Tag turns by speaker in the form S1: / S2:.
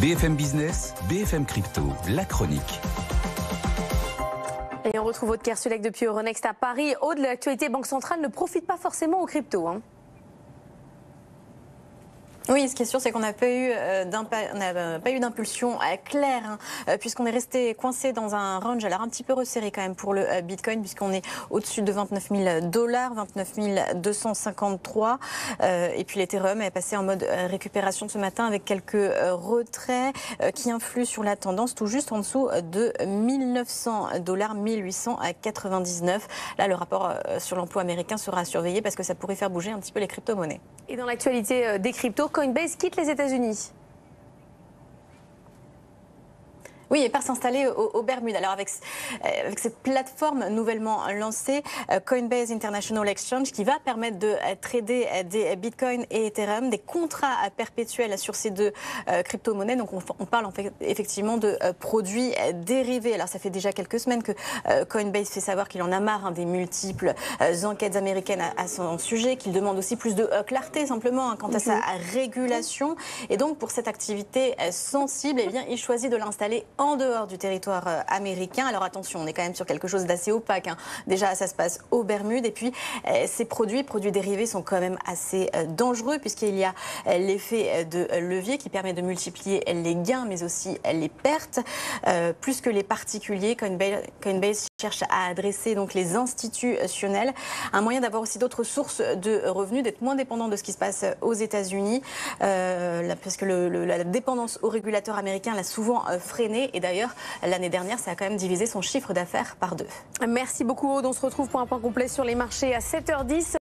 S1: BFM Business, BFM Crypto, la chronique.
S2: Et on retrouve Aude Kersulek depuis Euronext à Paris. Aude, l'actualité Banque Centrale ne profite pas forcément aux cryptos.
S3: Oui, ce qui est sûr, c'est qu'on n'a pas eu d'impulsion claire, puisqu'on est resté coincé dans un range, alors un petit peu resserré quand même pour le Bitcoin, puisqu'on est au-dessus de $29 000, 29 253. Et puis l'Ethereum est passé en mode récupération ce matin avec quelques retraits qui influent sur la tendance, tout juste en dessous de $1 900, 1899. Là, le rapport sur l'emploi américain sera surveillé parce que ça pourrait faire bouger un petit peu les crypto-monnaies.
S2: Et dans l'actualité des cryptos, Coinbase quitte les États-Unis.
S3: Oui, et part s'installer aux Bermudes. Alors avec cette plateforme nouvellement lancée, Coinbase International Exchange, qui va permettre de trader des bitcoins et Ethereum, des contrats perpétuels sur ces deux crypto-monnaies. Donc on parle en fait effectivement de produits dérivés. Alors ça fait déjà quelques semaines que Coinbase fait savoir qu'il en a marre des multiples enquêtes américaines à son sujet, qu'il demande aussi plus de clarté simplement quant à sa régulation. Et donc pour cette activité sensible, eh bien, il choisit de l'installer en dehors du territoire américain. Alors attention, on est quand même sur quelque chose d'assez opaque. Déjà, ça se passe aux Bermudes. Et puis, ces produits dérivés sont quand même assez dangereux puisqu'il y a l'effet de levier qui permet de multiplier les gains mais aussi les pertes. Plus que les particuliers, Coinbase cherche à adresser donc les institutionnels. Un moyen d'avoir aussi d'autres sources de revenus, d'être moins dépendant de ce qui se passe aux États-Unis. Parce que la dépendance aux régulateurs américains l'a souvent freiné. Et d'ailleurs, l'année dernière, ça a quand même divisé son chiffre d'affaires par 2.
S2: Merci beaucoup Aude. On se retrouve pour un point complet sur les marchés à 7h10.